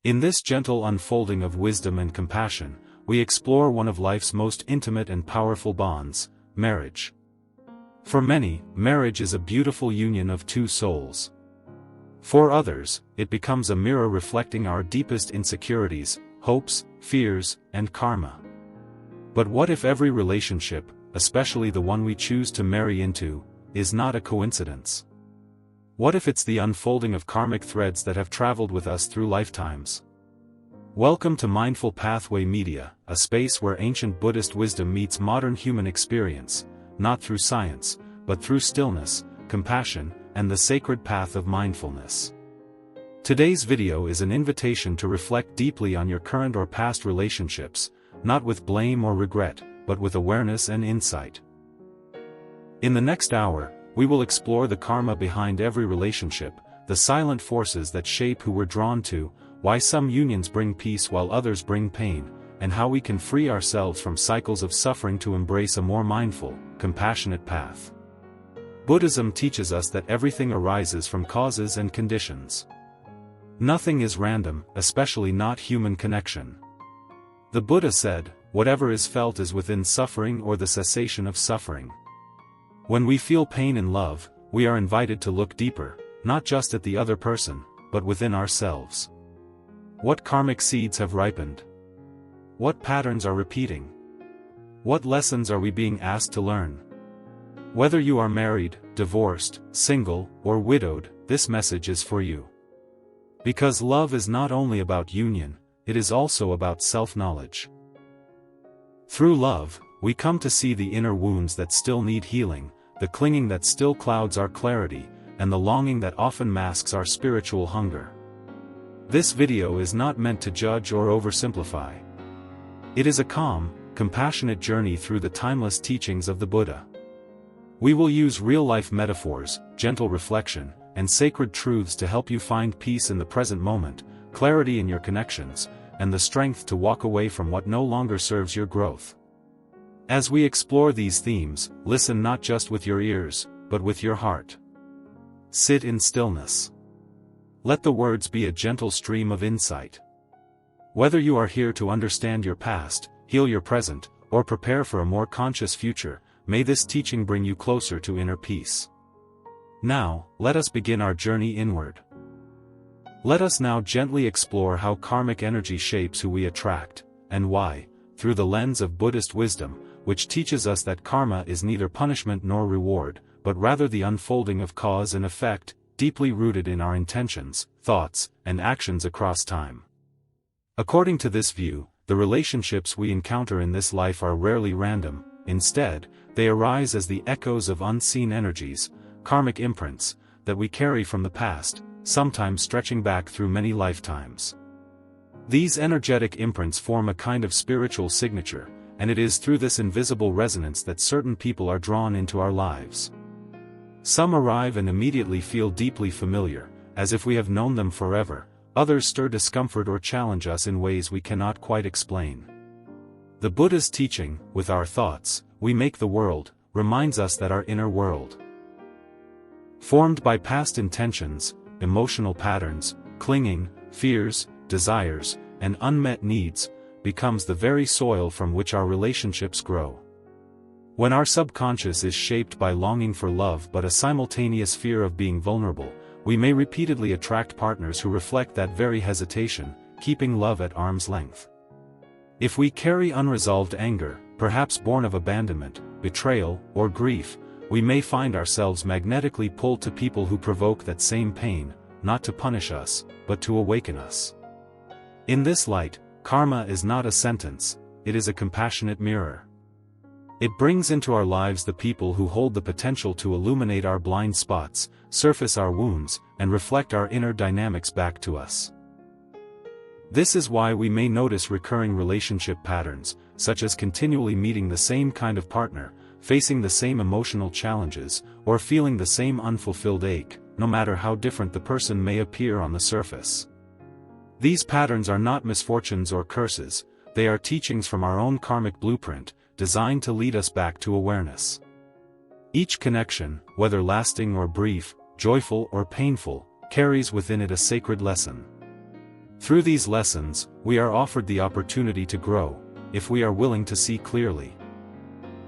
In this gentle unfolding of wisdom and compassion, we explore one of life's most intimate and powerful bonds, marriage. For many, marriage is a beautiful union of two souls. For others, it becomes a mirror reflecting our deepest insecurities, hopes, fears, and karma. But what if every relationship, especially the one we choose to marry into, is not a coincidence? What if it's the unfolding of karmic threads that have traveled with us through lifetimes? Welcome to Mindful Pathway Media, a space where ancient Buddhist wisdom meets modern human experience, not through science, but through stillness, compassion, and the sacred path of mindfulness. Today's video is an invitation to reflect deeply on your current or past relationships, not with blame or regret, but with awareness and insight. In the next hour, we will explore the karma behind every relationship, the silent forces that shape who we're drawn to, why some unions bring peace while others bring pain, and how we can free ourselves from cycles of suffering to embrace a more mindful, compassionate path. Buddhism teaches us that everything arises from causes and conditions. Nothing is random, especially not human connection. The Buddha said, "Whatever is felt is within suffering or the cessation of suffering." When we feel pain in love, we are invited to look deeper, not just at the other person, but within ourselves. What karmic seeds have ripened? What patterns are repeating? What lessons are we being asked to learn? Whether you are married, divorced, single, or widowed, this message is for you. Because love is not only about union, it is also about self-knowledge. Through love, we come to see the inner wounds that still need healing, the clinging that still clouds our clarity, and the longing that often masks our spiritual hunger. This video is not meant to judge or oversimplify. It is a calm, compassionate journey through the timeless teachings of the Buddha. We will use real-life metaphors, gentle reflection, and sacred truths to help you find peace in the present moment, clarity in your connections, and the strength to walk away from what no longer serves your growth. As we explore these themes, listen not just with your ears, but with your heart. Sit in stillness. Let the words be a gentle stream of insight. Whether you are here to understand your past, heal your present, or prepare for a more conscious future, may this teaching bring you closer to inner peace. Now, let us begin our journey inward. Let us now gently explore how karmic energy shapes who we attract, and why, through the lens of Buddhist wisdom, which teaches us that karma is neither punishment nor reward, but rather the unfolding of cause and effect, deeply rooted in our intentions, thoughts, and actions across time. According to this view, the relationships we encounter in this life are rarely random. Instead, they arise as the echoes of unseen energies, karmic imprints, that we carry from the past, sometimes stretching back through many lifetimes. These energetic imprints form a kind of spiritual signature, and it is through this invisible resonance that certain people are drawn into our lives. Some arrive and immediately feel deeply familiar, as if we have known them forever. Others stir discomfort or challenge us in ways we cannot quite explain. The Buddha's teaching, "With our thoughts, we make the world," reminds us that our inner world, formed by past intentions, emotional patterns, clinging, fears, desires, and unmet needs, becomes the very soil from which our relationships grow. When our subconscious is shaped by longing for love but a simultaneous fear of being vulnerable, we may repeatedly attract partners who reflect that very hesitation, keeping love at arm's length. If we carry unresolved anger, perhaps born of abandonment, betrayal, or grief, we may find ourselves magnetically pulled to people who provoke that same pain, not to punish us, but to awaken us. In this light, karma is not a sentence, it is a compassionate mirror. It brings into our lives the people who hold the potential to illuminate our blind spots, surface our wounds, and reflect our inner dynamics back to us. This is why we may notice recurring relationship patterns, such as continually meeting the same kind of partner, facing the same emotional challenges, or feeling the same unfulfilled ache, no matter how different the person may appear on the surface. These patterns are not misfortunes or curses, they are teachings from our own karmic blueprint, designed to lead us back to awareness. Each connection, whether lasting or brief, joyful or painful, carries within it a sacred lesson. Through these lessons, we are offered the opportunity to grow, if we are willing to see clearly.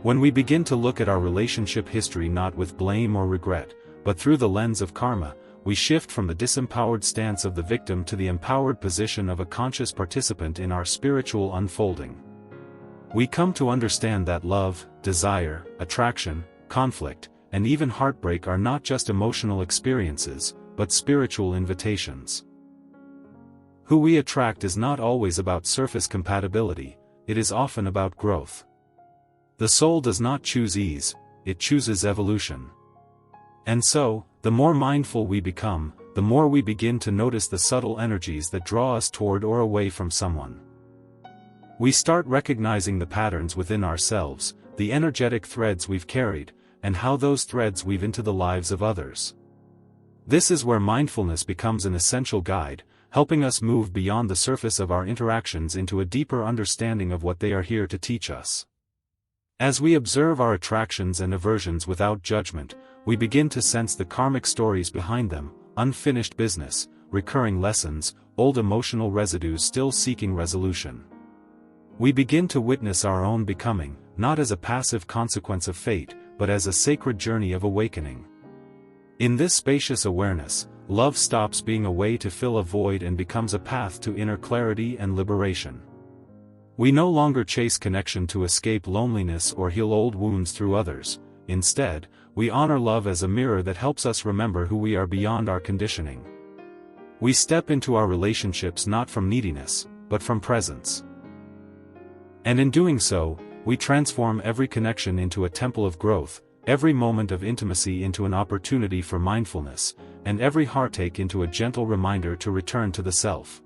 When we begin to look at our relationship history not with blame or regret, but through the lens of karma, we shift from the disempowered stance of the victim to the empowered position of a conscious participant in our spiritual unfolding. We come to understand that love, desire, attraction, conflict, and even heartbreak are not just emotional experiences, but spiritual invitations. Who we attract is not always about surface compatibility, it is often about growth. The soul does not choose ease, it chooses evolution. And so, the more mindful we become, the more we begin to notice the subtle energies that draw us toward or away from someone. We start recognizing the patterns within ourselves, the energetic threads we've carried, and how those threads weave into the lives of others. This is where mindfulness becomes an essential guide, helping us move beyond the surface of our interactions into a deeper understanding of what they are here to teach us. As we observe our attractions and aversions without judgment, we begin to sense the karmic stories behind them, unfinished business, recurring lessons, old emotional residues still seeking resolution. We begin to witness our own becoming, not as a passive consequence of fate, but as a sacred journey of awakening. In this spacious awareness, love stops being a way to fill a void and becomes a path to inner clarity and liberation. We no longer chase connection to escape loneliness or heal old wounds through others. Instead, we honor love as a mirror that helps us remember who we are beyond our conditioning. We step into our relationships not from neediness, but from presence. And in doing so, we transform every connection into a temple of growth, every moment of intimacy into an opportunity for mindfulness, and every heartache into a gentle reminder to return to the self.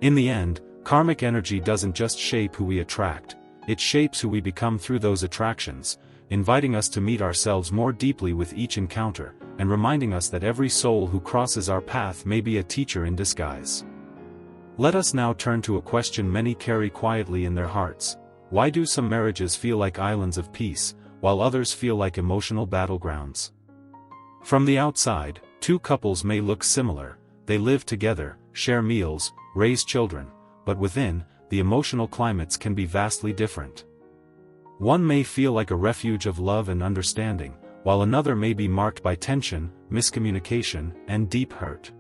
In the end, karmic energy doesn't just shape who we attract, it shapes who we become through those attractions, inviting us to meet ourselves more deeply with each encounter, and reminding us that every soul who crosses our path may be a teacher in disguise. Let us now turn to a question many carry quietly in their hearts. Why do some marriages feel like islands of peace, while others feel like emotional battlegrounds? From the outside, two couples may look similar, they live together, share meals, raise children, but within, the emotional climates can be vastly different. One may feel like a refuge of love and understanding, while another may be marked by tension, miscommunication, and deep hurt.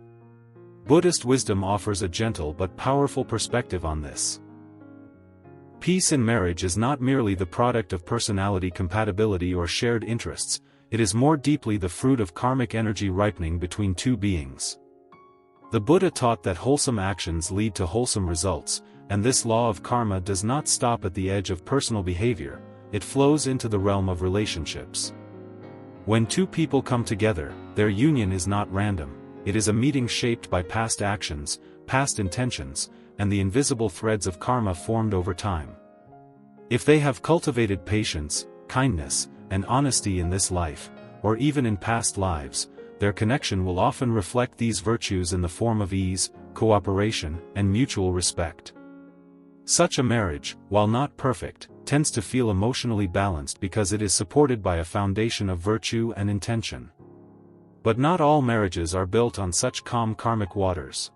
Buddhist wisdom offers a gentle but powerful perspective on this. Peace in marriage is not merely the product of personality compatibility or shared interests, it is more deeply the fruit of karmic energy ripening between two beings. The Buddha taught that wholesome actions lead to wholesome results, and this law of karma does not stop at the edge of personal behavior, it flows into the realm of relationships. When two people come together, their union is not random, it is a meeting shaped by past actions, past intentions, and the invisible threads of karma formed over time. If they have cultivated patience, kindness, and honesty in this life, or even in past lives, their connection will often reflect these virtues in the form of ease, cooperation, and mutual respect. Such a marriage, while not perfect, tends to feel emotionally balanced because it is supported by a foundation of virtue and intention. But not all marriages are built on such calm karmic waters.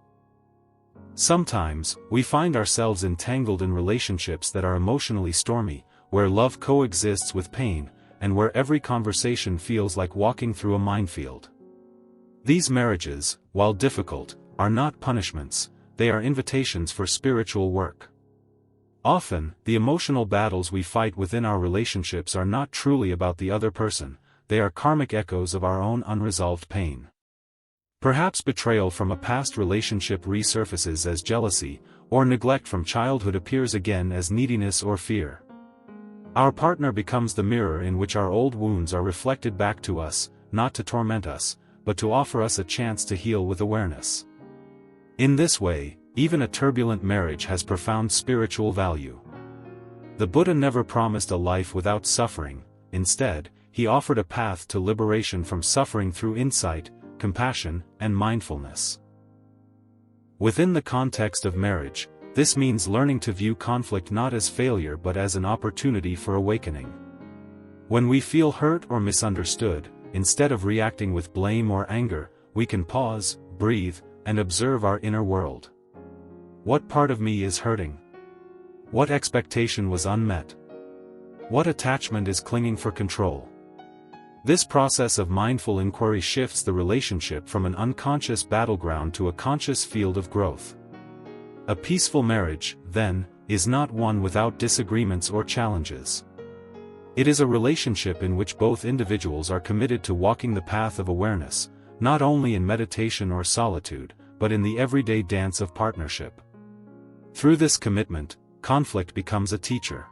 Sometimes, we find ourselves entangled in relationships that are emotionally stormy, where love coexists with pain, and where every conversation feels like walking through a minefield. These marriages, while difficult, are not punishments, they are invitations for spiritual work. Often, the emotional battles we fight within our relationships are not truly about the other person, they are karmic echoes of our own unresolved pain. Perhaps betrayal from a past relationship resurfaces as jealousy, or neglect from childhood appears again as neediness or fear. Our partner becomes the mirror in which our old wounds are reflected back to us, not to torment us, but to offer us a chance to heal with awareness. In this way, even a turbulent marriage has profound spiritual value. The Buddha never promised a life without suffering, instead, he offered a path to liberation from suffering through insight, compassion, and mindfulness. Within the context of marriage, this means learning to view conflict not as failure but as an opportunity for awakening. When we feel hurt or misunderstood, instead of reacting with blame or anger, we can pause, breathe, and observe our inner world. What part of me is hurting? What expectation was unmet? What attachment is clinging for control? This process of mindful inquiry shifts the relationship from an unconscious battleground to a conscious field of growth. A peaceful marriage, then, is not one without disagreements or challenges. It is a relationship in which both individuals are committed to walking the path of awareness, not only in meditation or solitude, but in the everyday dance of partnership. Through this commitment, conflict becomes a teacher.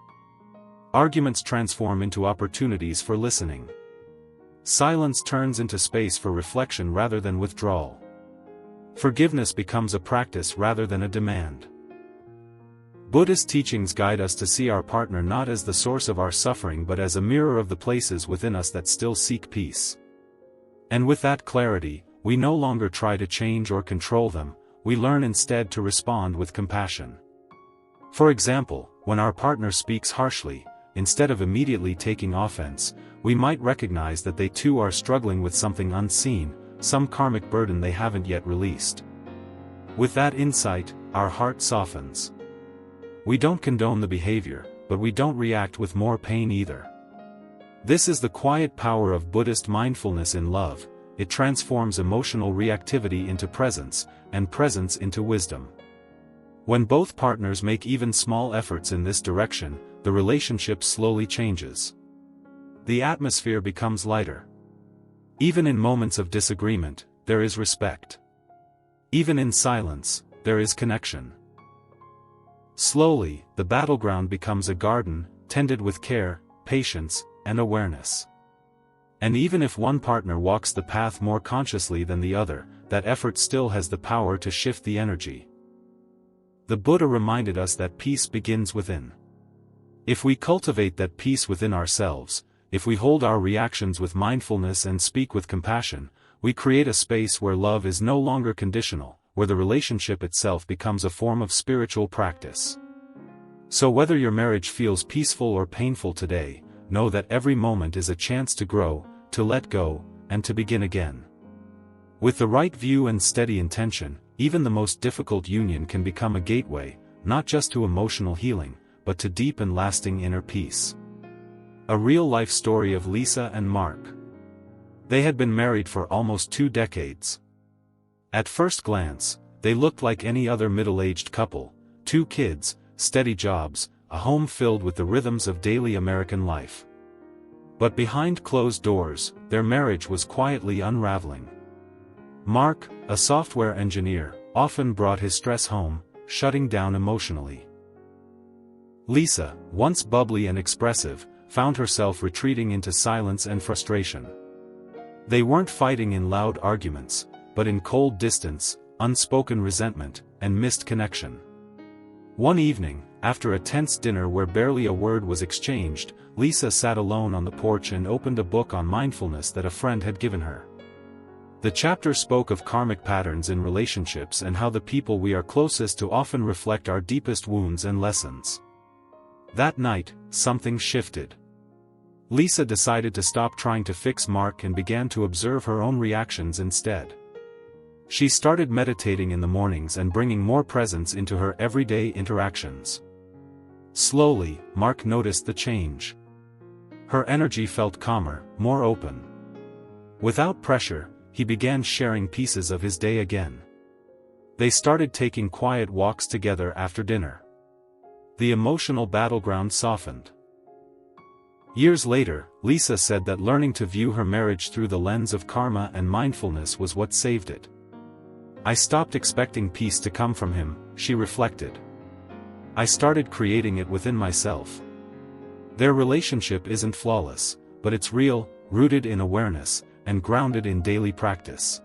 Arguments transform into opportunities for listening. Silence turns into space for reflection rather than withdrawal. Forgiveness becomes a practice rather than a demand. Buddhist teachings guide us to see our partner not as the source of our suffering but as a mirror of the places within us that still seek peace. And with that clarity, we no longer try to change or control them, we learn instead to respond with compassion. For example, when our partner speaks harshly, instead of immediately taking offense, we might recognize that they too are struggling with something unseen, some karmic burden they haven't yet released. With that insight, our heart softens. We don't condone the behavior, but we don't react with more pain either. This is the quiet power of Buddhist mindfulness in love. It transforms emotional reactivity into presence, and presence into wisdom. When both partners make even small efforts in this direction, the relationship slowly changes. The atmosphere becomes lighter. Even in moments of disagreement, there is respect. Even in silence, there is connection. Slowly, the battleground becomes a garden, tended with care, patience, and awareness. And even if one partner walks the path more consciously than the other, that effort still has the power to shift the energy. The Buddha reminded us that peace begins within. If we cultivate that peace within ourselves, if we hold our reactions with mindfulness and speak with compassion, we create a space where love is no longer conditional, where the relationship itself becomes a form of spiritual practice. So whether your marriage feels peaceful or painful today, know that every moment is a chance to grow, to let go, and to begin again. With the right view and steady intention, even the most difficult union can become a gateway, not just to emotional healing, but to deep and lasting inner peace. A real-life story of Lisa and Mark. They had been married for almost 2 decades. At first glance, they looked like any other middle-aged couple: 2 kids, steady jobs, a home filled with the rhythms of daily American life. But behind closed doors, their marriage was quietly unraveling. Mark, a software engineer, often brought his stress home, shutting down emotionally. Lisa, once bubbly and expressive, found herself retreating into silence and frustration. They weren't fighting in loud arguments, but in cold distance, unspoken resentment, and missed connection. One evening, after a tense dinner where barely a word was exchanged, Lisa sat alone on the porch and opened a book on mindfulness that a friend had given her. The chapter spoke of karmic patterns in relationships and how the people we are closest to often reflect our deepest wounds and lessons. That night, something shifted. Lisa decided to stop trying to fix Mark and began to observe her own reactions instead. She started meditating in the mornings and bringing more presence into her everyday interactions. Slowly, Mark noticed the change. Her energy felt calmer, more open. Without pressure, he began sharing pieces of his day again. They started taking quiet walks together after dinner. The emotional battleground softened. Years later, Lisa said that learning to view her marriage through the lens of karma and mindfulness was what saved it. I stopped expecting peace to come from him, she reflected. I started creating it within myself. Their relationship isn't flawless, but it's real, rooted in awareness, and grounded in daily practice.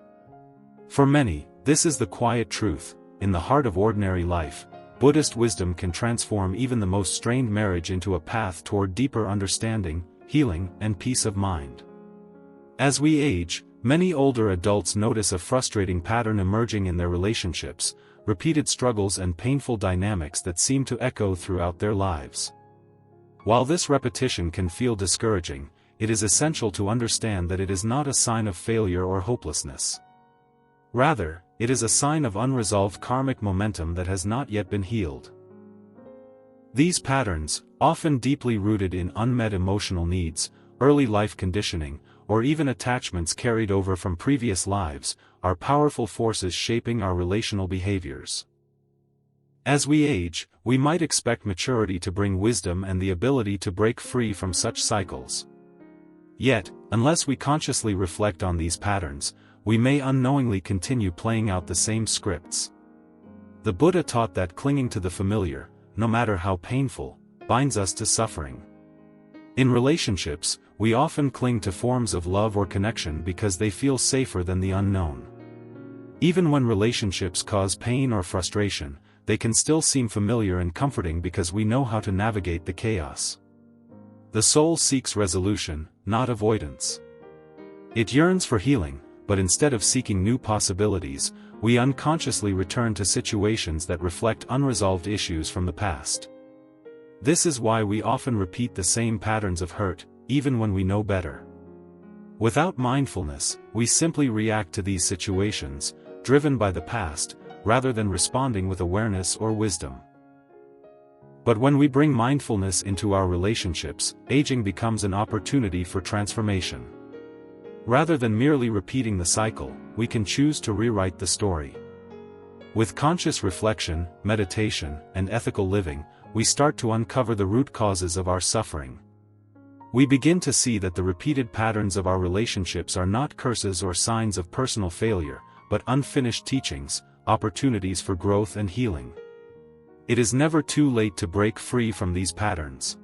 For many, this is the quiet truth: in the heart of ordinary life, Buddhist wisdom can transform even the most strained marriage into a path toward deeper understanding, healing, and peace of mind. As we age, many older adults notice a frustrating pattern emerging in their relationships: repeated struggles and painful dynamics that seem to echo throughout their lives. While this repetition can feel discouraging, it is essential to understand that it is not a sign of failure or hopelessness. Rather, it is a sign of unresolved karmic momentum that has not yet been healed. These patterns, often deeply rooted in unmet emotional needs, early life conditioning, or even attachments carried over from previous lives, are powerful forces shaping our relational behaviors. As we age, we might expect maturity to bring wisdom and the ability to break free from such cycles. Yet, unless we consciously reflect on these patterns, we may unknowingly continue playing out the same scripts. The Buddha taught that clinging to the familiar, no matter how painful, binds us to suffering. In relationships, we often cling to forms of love or connection because they feel safer than the unknown. Even when relationships cause pain or frustration, they can still seem familiar and comforting because we know how to navigate the chaos. The soul seeks resolution, not avoidance. It yearns for healing, but instead of seeking new possibilities, we unconsciously return to situations that reflect unresolved issues from the past. This is why we often repeat the same patterns of hurt, even when we know better. Without mindfulness, we simply react to these situations, driven by the past, rather than responding with awareness or wisdom. But when we bring mindfulness into our relationships, aging becomes an opportunity for transformation. Rather than merely repeating the cycle, we can choose to rewrite the story. With conscious reflection, meditation, and ethical living, we start to uncover the root causes of our suffering. We begin to see that the repeated patterns of our relationships are not curses or signs of personal failure, but unfinished teachings, opportunities for growth and healing. It is never too late to break free from these patterns.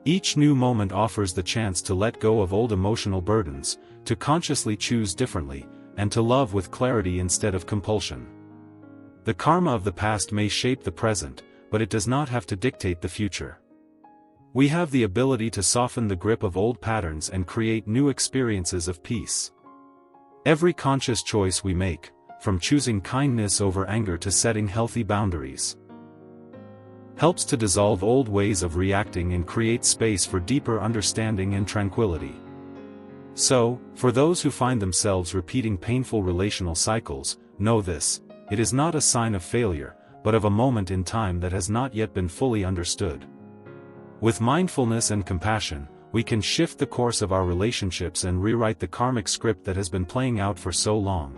Each new moment offers the chance to let go of old emotional burdens, to consciously choose differently, and to love with clarity instead of compulsion. The karma of the past may shape the present, but it does not have to dictate the future. We have the ability to soften the grip of old patterns and create new experiences of peace. Every conscious choice we make, from choosing kindness over anger to setting healthy boundaries, helps to dissolve old ways of reacting and create space for deeper understanding and tranquility. So, for those who find themselves repeating painful relational cycles, know this: it is not a sign of failure, but of a moment in time that has not yet been fully understood. With mindfulness and compassion, we can shift the course of our relationships and rewrite the karmic script that has been playing out for so long.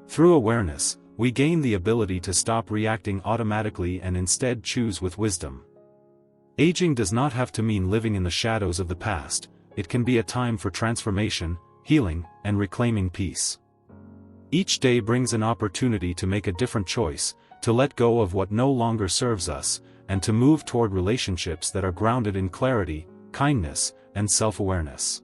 Through awareness, we gain the ability to stop reacting automatically and instead choose with wisdom. Aging does not have to mean living in the shadows of the past. It can be a time for transformation, healing, and reclaiming peace. Each day brings an opportunity to make a different choice, to let go of what no longer serves us, and to move toward relationships that are grounded in clarity, kindness, and self-awareness.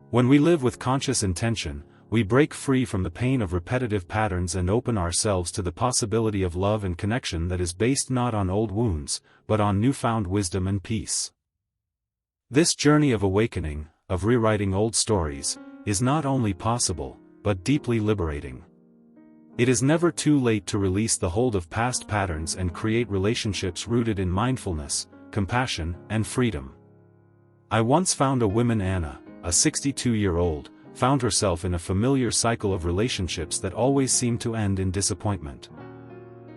When we live with conscious intention, we break free from the pain of repetitive patterns and open ourselves to the possibility of love and connection that is based not on old wounds, but on newfound wisdom and peace. This journey of awakening, of rewriting old stories, is not only possible, but deeply liberating. It is never too late to release the hold of past patterns and create relationships rooted in mindfulness, compassion, and freedom. I once found a woman, Anna, a 62-year-old, found herself in a familiar cycle of relationships that always seemed to end in disappointment.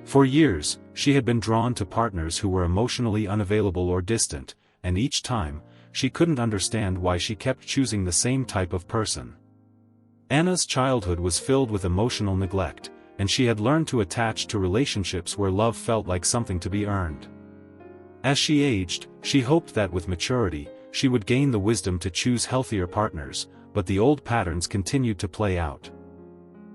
For years, she had been drawn to partners who were emotionally unavailable or distant, and each time, she couldn't understand why she kept choosing the same type of person. Anna's childhood was filled with emotional neglect, and she had learned to attach to relationships where love felt like something to be earned. As she aged, she hoped that with maturity, she would gain the wisdom to choose healthier partners, but the old patterns continued to play out.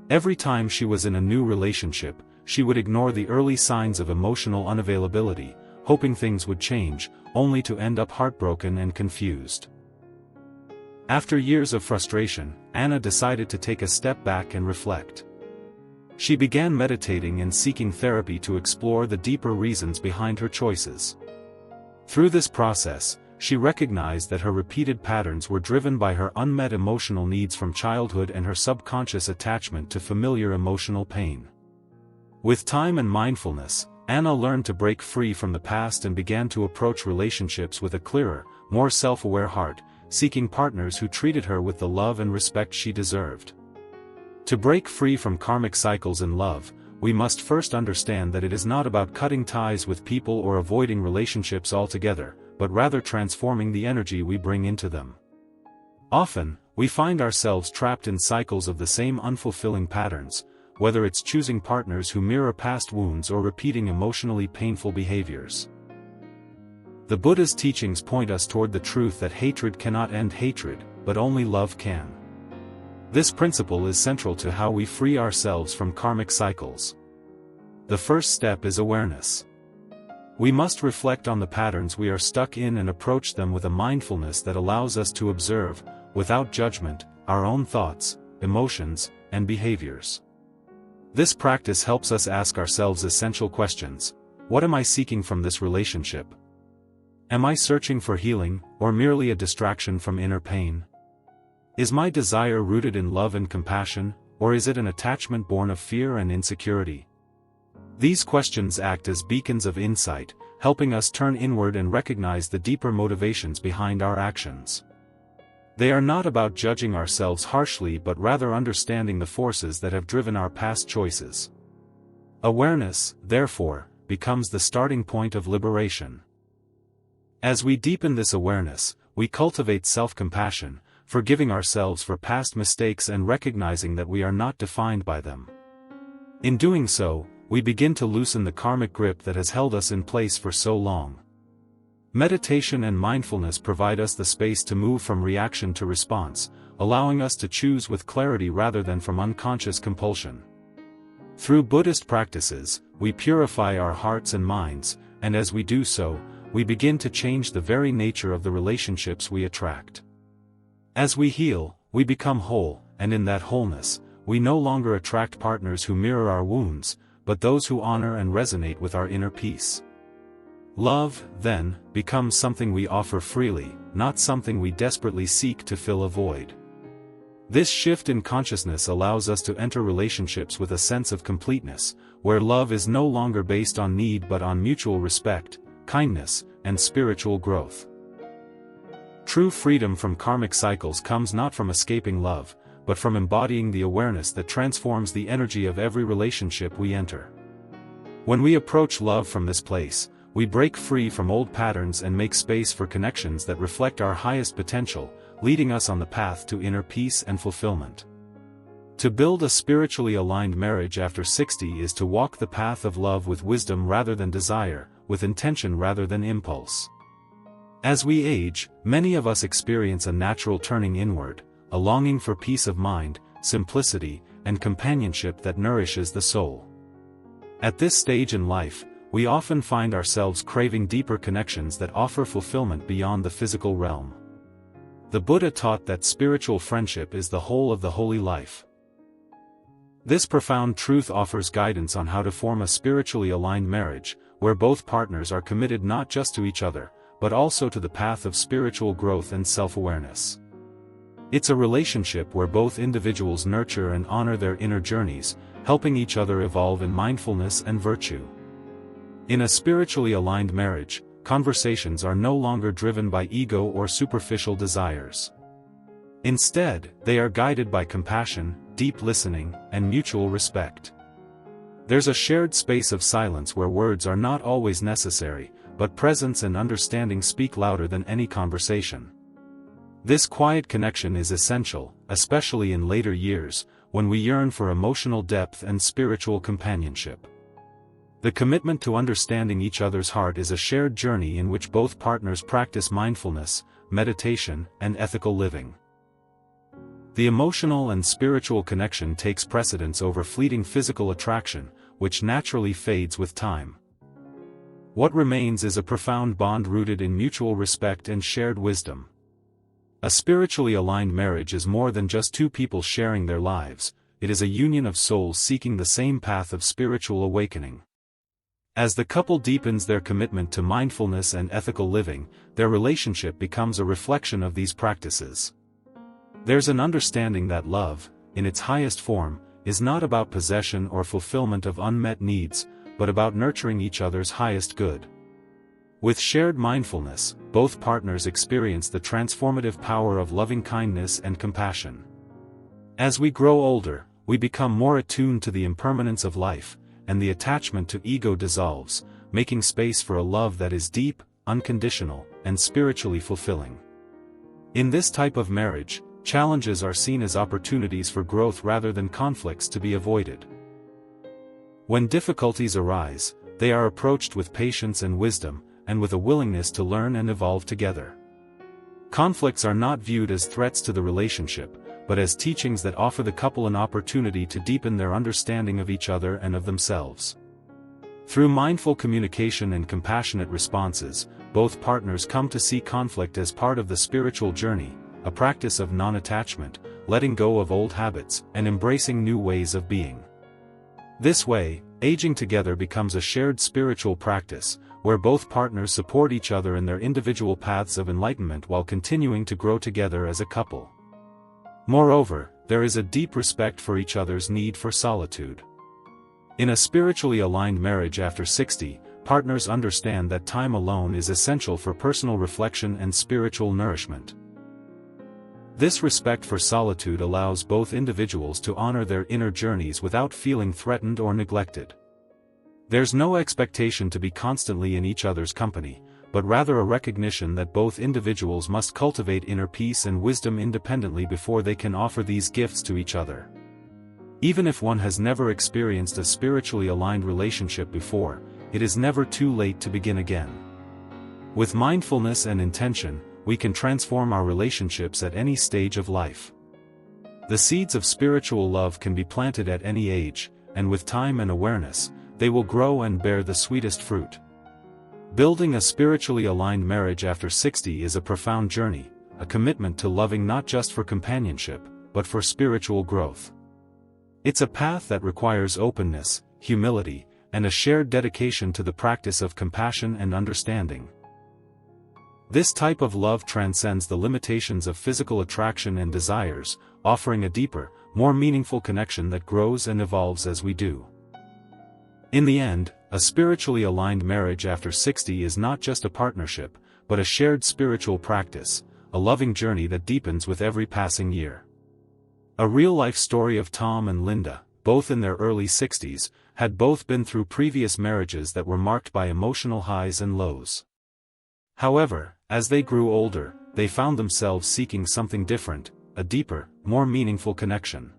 Every time she was in a new relationship, she would ignore the early signs of emotional unavailability, hoping things would change, only to end up heartbroken and confused. After years of frustration, Anna decided to take a step back and reflect. She began meditating and seeking therapy to explore the deeper reasons behind her choices. Through this process, she recognized that her repeated patterns were driven by her unmet emotional needs from childhood and her subconscious attachment to familiar emotional pain. With time and mindfulness, Anna learned to break free from the past and began to approach relationships with a clearer, more self-aware heart, seeking partners who treated her with the love and respect she deserved. To break free from karmic cycles in love, we must first understand that it is not about cutting ties with people or avoiding relationships altogether, but rather transforming the energy we bring into them. Often, we find ourselves trapped in cycles of the same unfulfilling patterns, whether it's choosing partners who mirror past wounds or repeating emotionally painful behaviors. The Buddha's teachings point us toward the truth that hatred cannot end hatred, but only love can. This principle is central to how we free ourselves from karmic cycles. The first step is awareness. We must reflect on the patterns we are stuck in and approach them with a mindfulness that allows us to observe, without judgment, our own thoughts, emotions, and behaviors. This practice helps us ask ourselves essential questions. What am I seeking from this relationship? Am I searching for healing, or merely a distraction from inner pain? Is my desire rooted in love and compassion, or is it an attachment born of fear and insecurity? These questions act as beacons of insight, helping us turn inward and recognize the deeper motivations behind our actions. They are not about judging ourselves harshly but rather understanding the forces that have driven our past choices. Awareness, therefore, becomes the starting point of liberation. As we deepen this awareness, we cultivate self-compassion, forgiving ourselves for past mistakes and recognizing that we are not defined by them. In doing so, we begin to loosen the karmic grip that has held us in place for so long. Meditation and mindfulness provide us the space to move from reaction to response, allowing us to choose with clarity rather than from unconscious compulsion. Through Buddhist practices, we purify our hearts and minds, and as we do so, we begin to change the very nature of the relationships we attract. As we heal, we become whole, and in that wholeness, we no longer attract partners who mirror our wounds, but those who honor and resonate with our inner peace. Love, then, becomes something we offer freely, not something we desperately seek to fill a void. This shift in consciousness allows us to enter relationships with a sense of completeness, where love is no longer based on need but on mutual respect, kindness, and spiritual growth. True freedom from karmic cycles comes not from escaping love, but from embodying the awareness that transforms the energy of every relationship we enter. When we approach love from this place, we break free from old patterns and make space for connections that reflect our highest potential, leading us on the path to inner peace and fulfillment. To build a spiritually aligned marriage after 60 is to walk the path of love with wisdom rather than desire, with intention rather than impulse. As we age, many of us experience a natural turning inward, a longing for peace of mind, simplicity, and companionship that nourishes the soul. At this stage in life, we often find ourselves craving deeper connections that offer fulfillment beyond the physical realm. The Buddha taught that spiritual friendship is the whole of the holy life. This profound truth offers guidance on how to form a spiritually aligned marriage, where both partners are committed not just to each other, but also to the path of spiritual growth and self-awareness. It's a relationship where both individuals nurture and honor their inner journeys, helping each other evolve in mindfulness and virtue. In a spiritually aligned marriage, conversations are no longer driven by ego or superficial desires. Instead, they are guided by compassion, deep listening, and mutual respect. There's a shared space of silence where words are not always necessary, but presence and understanding speak louder than any conversation. This quiet connection is essential, especially in later years, when we yearn for emotional depth and spiritual companionship. The commitment to understanding each other's heart is a shared journey in which both partners practice mindfulness, meditation, and ethical living. The emotional and spiritual connection takes precedence over fleeting physical attraction, which naturally fades with time. What remains is a profound bond rooted in mutual respect and shared wisdom. A spiritually aligned marriage is more than just two people sharing their lives, it is a union of souls seeking the same path of spiritual awakening. As the couple deepens their commitment to mindfulness and ethical living, their relationship becomes a reflection of these practices. There's an understanding that love, in its highest form, is not about possession or fulfillment of unmet needs, but about nurturing each other's highest good. With shared mindfulness, both partners experience the transformative power of loving kindness and compassion. As we grow older, we become more attuned to the impermanence of life, and the attachment to ego dissolves, making space for a love that is deep, unconditional, and spiritually fulfilling. In this type of marriage, challenges are seen as opportunities for growth rather than conflicts to be avoided. When difficulties arise, they are approached with patience and wisdom, and with a willingness to learn and evolve together. Conflicts are not viewed as threats to the relationship, but as teachings that offer the couple an opportunity to deepen their understanding of each other and of themselves. Through mindful communication and compassionate responses, both partners come to see conflict as part of the spiritual journey, a practice of non-attachment, letting go of old habits, and embracing new ways of being. This way, aging together becomes a shared spiritual practice, where both partners support each other in their individual paths of enlightenment while continuing to grow together as a couple. Moreover, there is a deep respect for each other's need for solitude. In a spiritually aligned marriage after 60, partners understand that time alone is essential for personal reflection and spiritual nourishment. This respect for solitude allows both individuals to honor their inner journeys without feeling threatened or neglected. There's no expectation to be constantly in each other's company, but rather a recognition that both individuals must cultivate inner peace and wisdom independently before they can offer these gifts to each other. Even if one has never experienced a spiritually aligned relationship before, it is never too late to begin again. With mindfulness and intention, we can transform our relationships at any stage of life. The seeds of spiritual love can be planted at any age, and with time and awareness, they will grow and bear the sweetest fruit. Building a spiritually aligned marriage after 60 is a profound journey, a commitment to loving not just for companionship, but for spiritual growth. It's a path that requires openness, humility, and a shared dedication to the practice of compassion and understanding. This type of love transcends the limitations of physical attraction and desires, offering a deeper, more meaningful connection that grows and evolves as we do. In the end, a spiritually aligned marriage after 60 is not just a partnership, but a shared spiritual practice, a loving journey that deepens with every passing year. A real-life story of Tom and Linda, both in their early 60s, had both been through previous marriages that were marked by emotional highs and lows. However, as they grew older, they found themselves seeking something different, a deeper, more meaningful connection.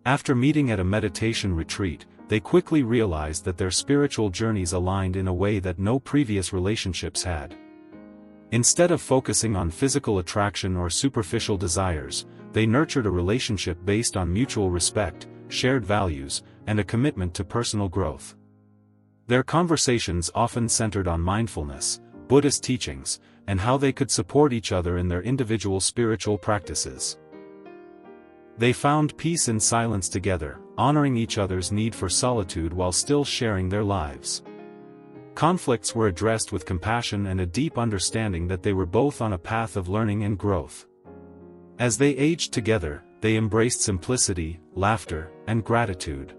After meeting at a meditation retreat, they quickly realized that their spiritual journeys aligned in a way that no previous relationships had. Instead of focusing on physical attraction or superficial desires, they nurtured a relationship based on mutual respect, shared values, and a commitment to personal growth. Their conversations often centered on mindfulness, Buddhist teachings, and how they could support each other in their individual spiritual practices. They found peace in silence together, honoring each other's need for solitude while still sharing their lives. Conflicts were addressed with compassion and a deep understanding that they were both on a path of learning and growth. As they aged together, they embraced simplicity, laughter, and gratitude.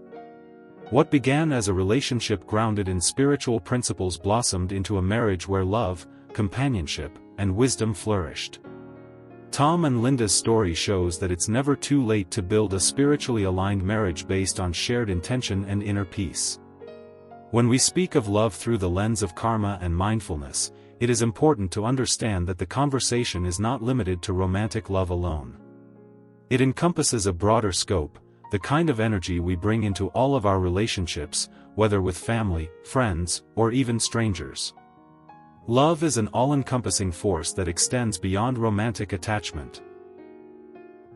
What began as a relationship grounded in spiritual principles blossomed into a marriage where love, companionship, and wisdom flourished. Tom and Linda's story shows that it's never too late to build a spiritually aligned marriage based on shared intention and inner peace. When we speak of love through the lens of karma and mindfulness, it is important to understand that the conversation is not limited to romantic love alone. It encompasses a broader scope, the kind of energy we bring into all of our relationships, whether with family, friends, or even strangers. Love is an all-encompassing force that extends beyond romantic attachment.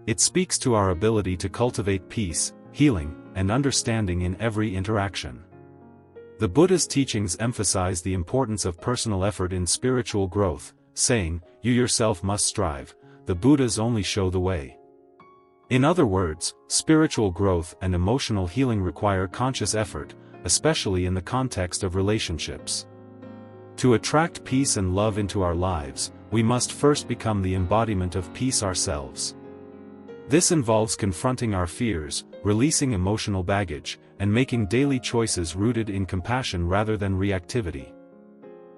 It speaks to our ability to cultivate peace, healing, and understanding in every interaction. The Buddhist teachings emphasize the importance of personal effort in spiritual growth, saying, "You yourself must strive, the Buddhas only show the way." In other words, spiritual growth and emotional healing require conscious effort, especially in the context of relationships. To attract peace and love into our lives, we must first become the embodiment of peace ourselves. This involves confronting our fears, releasing emotional baggage, and making daily choices rooted in compassion rather than reactivity.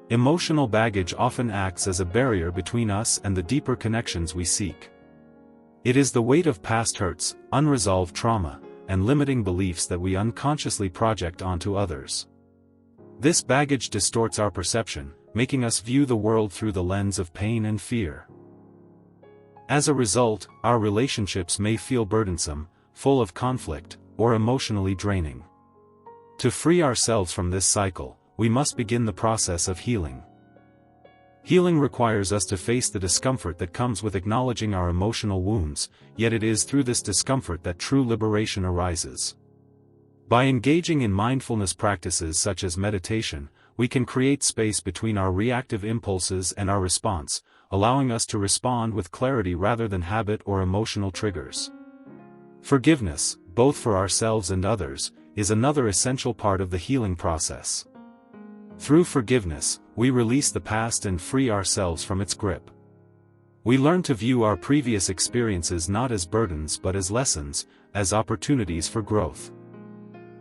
Emotional baggage often acts as a barrier between us and the deeper connections we seek. It is the weight of past hurts, unresolved trauma, and limiting beliefs that we unconsciously project onto others. This baggage distorts our perception, making us view the world through the lens of pain and fear. As a result, our relationships may feel burdensome, full of conflict, or emotionally draining. To free ourselves from this cycle, we must begin the process of healing. Healing requires us to face the discomfort that comes with acknowledging our emotional wounds, yet it is through this discomfort that true liberation arises. By engaging in mindfulness practices such as meditation, we can create space between our reactive impulses and our response, allowing us to respond with clarity rather than habit or emotional triggers. Forgiveness, both for ourselves and others, is another essential part of the healing process. Through forgiveness, we release the past and free ourselves from its grip. We learn to view our previous experiences not as burdens but as lessons, as opportunities for growth.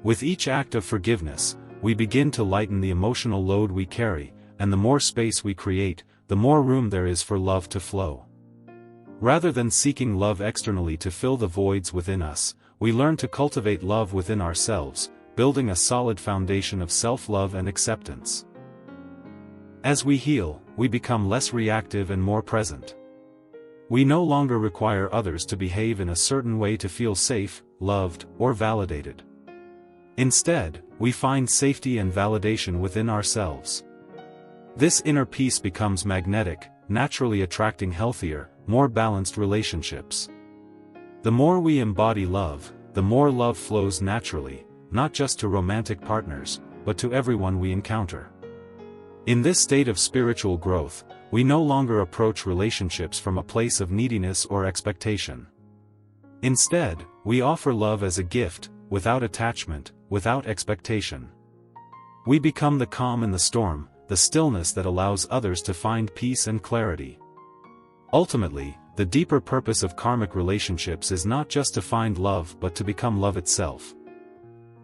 With each act of forgiveness, we begin to lighten the emotional load we carry, and the more space we create, the more room there is for love to flow. Rather than seeking love externally to fill the voids within us, we learn to cultivate love within ourselves, building a solid foundation of self-love and acceptance. As we heal, we become less reactive and more present. We no longer require others to behave in a certain way to feel safe, loved, or validated. Instead, we find safety and validation within ourselves. This inner peace becomes magnetic, naturally attracting healthier, more balanced relationships. The more we embody love, the more love flows naturally, not just to romantic partners, but to everyone we encounter. In this state of spiritual growth, we no longer approach relationships from a place of neediness or expectation. Instead, we offer love as a gift, without attachment, without expectation. We become the calm in the storm, the stillness that allows others to find peace and clarity. Ultimately, the deeper purpose of karmic relationships is not just to find love but to become love itself.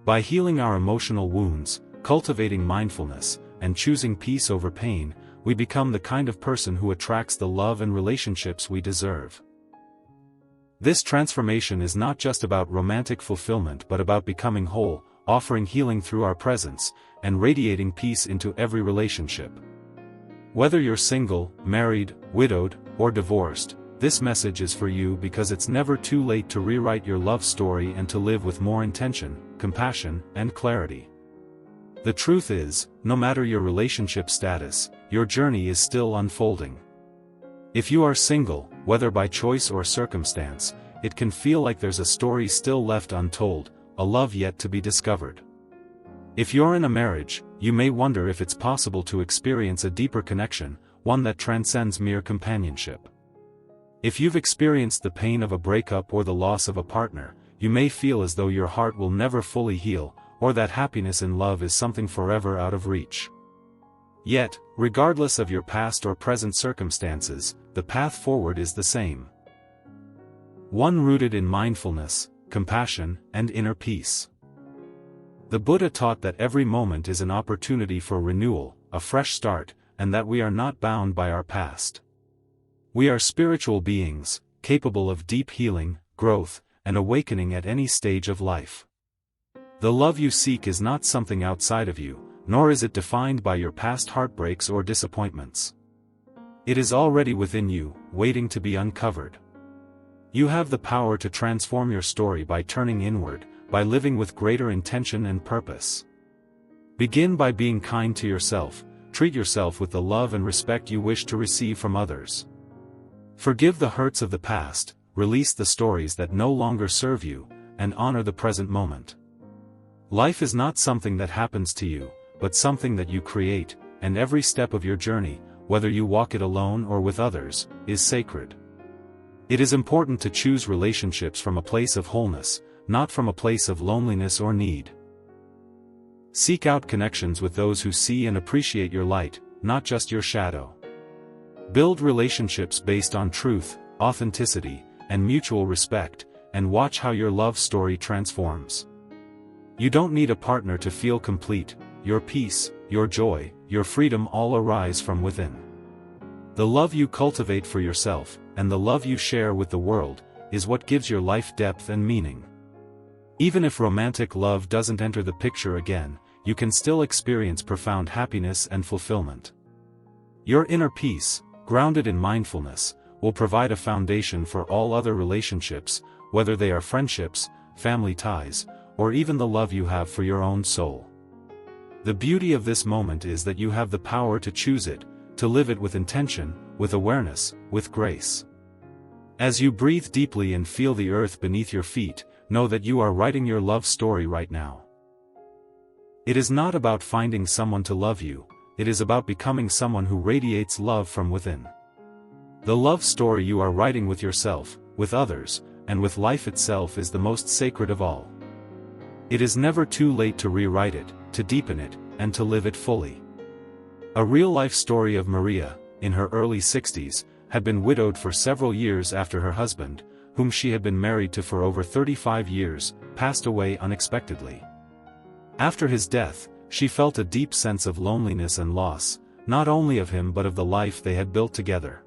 By healing our emotional wounds, cultivating mindfulness, and choosing peace over pain, we become the kind of person who attracts the love and relationships we deserve. This transformation is not just about romantic fulfillment but about becoming whole, offering healing through our presence, and radiating peace into every relationship. Whether you're single, married, widowed, or divorced, this message is for you because it's never too late to rewrite your love story and to live with more intention, compassion, and clarity. The truth is, no matter your relationship status, your journey is still unfolding. If you are single, whether by choice or circumstance, it can feel like there's a story still left untold, a love yet to be discovered. If you're in a marriage, you may wonder if it's possible to experience a deeper connection, one that transcends mere companionship. If you've experienced the pain of a breakup or the loss of a partner, you may feel as though your heart will never fully heal, or that happiness in love is something forever out of reach. Yet, regardless of your past or present circumstances, the path forward is the same. One rooted in mindfulness, compassion, and inner peace. The Buddha taught that every moment is an opportunity for renewal, a fresh start, and that we are not bound by our past. We are spiritual beings, capable of deep healing, growth, and awakening at any stage of life. The love you seek is not something outside of you, nor is it defined by your past heartbreaks or disappointments. It is already within you, waiting to be uncovered. You have the power to transform your story by turning inward, by living with greater intention and purpose. Begin by being kind to yourself, treat yourself with the love and respect you wish to receive from others. Forgive the hurts of the past, release the stories that no longer serve you, and honor the present moment. Life is not something that happens to you, but something that you create, and every step of your journey, whether you walk it alone or with others, is sacred. It is important to choose relationships from a place of wholeness, not from a place of loneliness or need. Seek out connections with those who see and appreciate your light, not just your shadow. Build relationships based on truth, authenticity, and mutual respect, and watch how your love story transforms. You don't need a partner to feel complete. Your peace, your joy, your freedom all arise from within. The love you cultivate for yourself, and the love you share with the world, is what gives your life depth and meaning. Even if romantic love doesn't enter the picture again, you can still experience profound happiness and fulfillment. Your inner peace, grounded in mindfulness, will provide a foundation for all other relationships, whether they are friendships, family ties, or even the love you have for your own soul. The beauty of this moment is that you have the power to choose it, to live it with intention, with awareness, with grace. As you breathe deeply and feel the earth beneath your feet, know that you are writing your love story right now. It is not about finding someone to love you, it is about becoming someone who radiates love from within. The love story you are writing with yourself, with others, and with life itself is the most sacred of all. It is never too late to rewrite it, to deepen it, and to live it fully. A real-life story of Maria, in her early 60s, had been widowed for several years after her husband, whom she had been married to for over 35 years, passed away unexpectedly. After his death, she felt a deep sense of loneliness and loss, not only of him but of the life they had built together.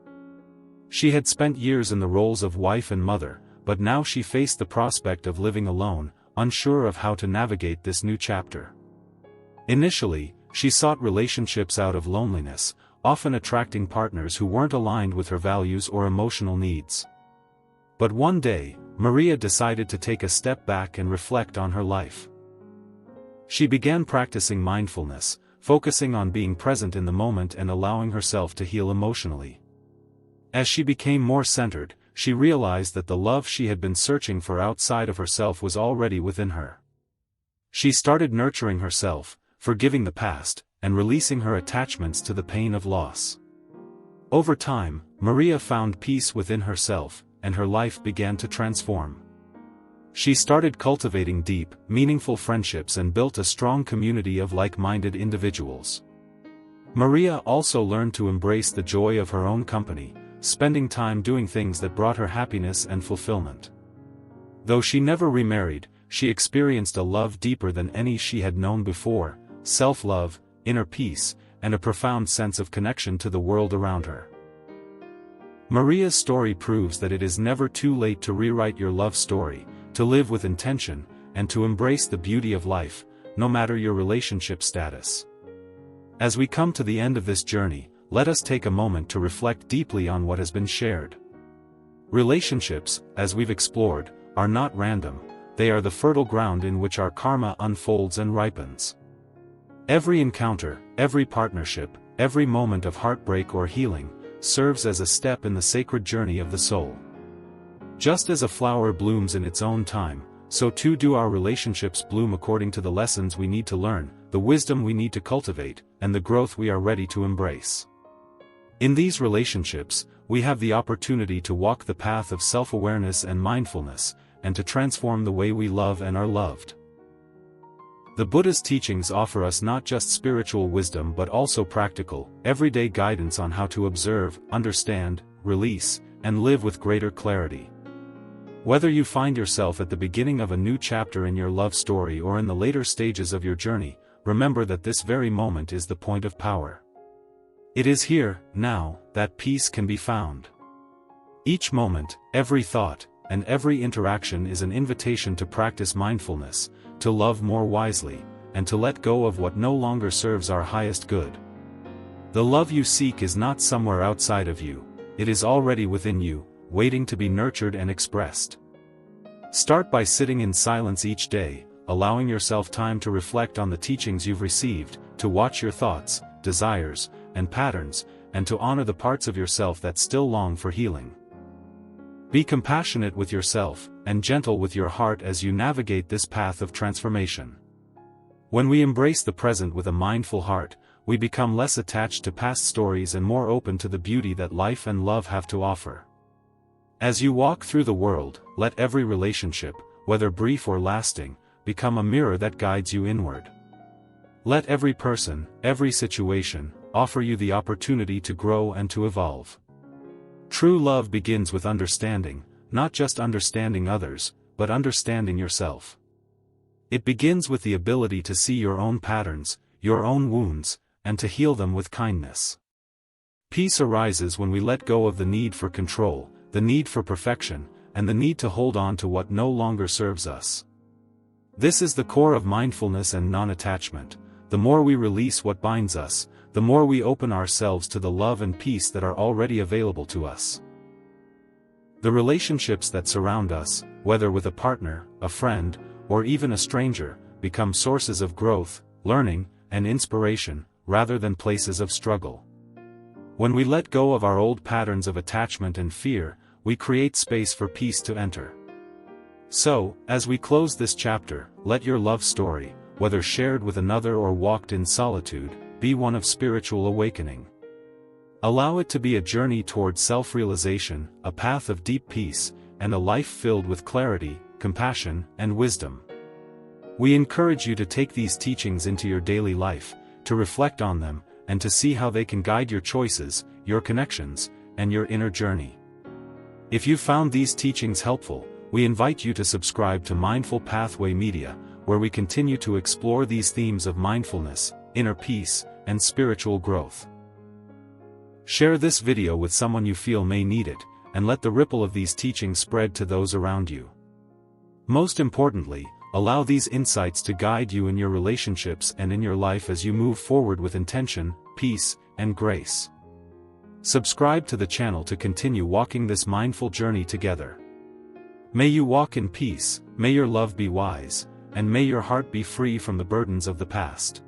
She had spent years in the roles of wife and mother, but now she faced the prospect of living alone, unsure of how to navigate this new chapter. Initially, she sought relationships out of loneliness, often attracting partners who weren't aligned with her values or emotional needs. But one day, Maria decided to take a step back and reflect on her life. She began practicing mindfulness, focusing on being present in the moment and allowing herself to heal emotionally. As she became more centered, she realized that the love she had been searching for outside of herself was already within her. She started nurturing herself, forgiving the past, and releasing her attachments to the pain of loss. Over time, Maria found peace within herself, and her life began to transform. She started cultivating deep, meaningful friendships and built a strong community of like-minded individuals. Maria also learned to embrace the joy of her own company, spending time doing things that brought her happiness and fulfillment. Though she never remarried, she experienced a love deeper than any she had known before, self-love, inner peace, and a profound sense of connection to the world around her. Maria's story proves that it is never too late to rewrite your love story, to live with intention, and to embrace the beauty of life, no matter your relationship status. As we come to the end of this journey, let us take a moment to reflect deeply on what has been shared. Relationships, as we've explored, are not random, they are the fertile ground in which our karma unfolds and ripens. Every encounter, every partnership, every moment of heartbreak or healing, serves as a step in the sacred journey of the soul. Just as a flower blooms in its own time, so too do our relationships bloom according to the lessons we need to learn, the wisdom we need to cultivate, and the growth we are ready to embrace. In these relationships, we have the opportunity to walk the path of self-awareness and mindfulness, and to transform the way we love and are loved. The Buddhist teachings offer us not just spiritual wisdom but also practical, everyday guidance on how to observe, understand, release, and live with greater clarity. Whether you find yourself at the beginning of a new chapter in your love story or in the later stages of your journey, remember that this very moment is the point of power. It is here, now, that peace can be found. Each moment, every thought, and every interaction is an invitation to practice mindfulness, to love more wisely, and to let go of what no longer serves our highest good. The love you seek is not somewhere outside of you, it is already within you, waiting to be nurtured and expressed. Start by sitting in silence each day, allowing yourself time to reflect on the teachings you've received, to watch your thoughts, desires, and patterns, and to honor the parts of yourself that still long for healing. Be compassionate with yourself, and gentle with your heart as you navigate this path of transformation. When we embrace the present with a mindful heart, we become less attached to past stories and more open to the beauty that life and love have to offer. As you walk through the world, let every relationship, whether brief or lasting, become a mirror that guides you inward. Let every person, every situation, offer you the opportunity to grow and to evolve. True love begins with understanding, not just understanding others, but understanding yourself. It begins with the ability to see your own patterns, your own wounds, and to heal them with kindness. Peace arises when we let go of the need for control, the need for perfection, and the need to hold on to what no longer serves us. This is the core of mindfulness and non-attachment. The more we release what binds us, the more we open ourselves to the love and peace that are already available to us. The relationships that surround us, whether with a partner, a friend, or even a stranger, become sources of growth, learning, and inspiration, rather than places of struggle. When we let go of our old patterns of attachment and fear, we create space for peace to enter. So, as we close this chapter, let your love story, whether shared with another or walked in solitude, be one of spiritual awakening. Allow it to be a journey toward self-realization, a path of deep peace, and a life filled with clarity, compassion, and wisdom. We encourage you to take these teachings into your daily life, to reflect on them, and to see how they can guide your choices, your connections, and your inner journey. If you found these teachings helpful, we invite you to subscribe to Mindful Pathway Media, where we continue to explore these themes of mindfulness, inner peace, and spiritual growth. Share this video with someone you feel may need it, and let the ripple of these teachings spread to those around you. Most importantly, allow these insights to guide you in your relationships and in your life as you move forward with intention, peace, and grace. Subscribe to the channel to continue walking this mindful journey together. May you walk in peace, may your love be wise, and may your heart be free from the burdens of the past.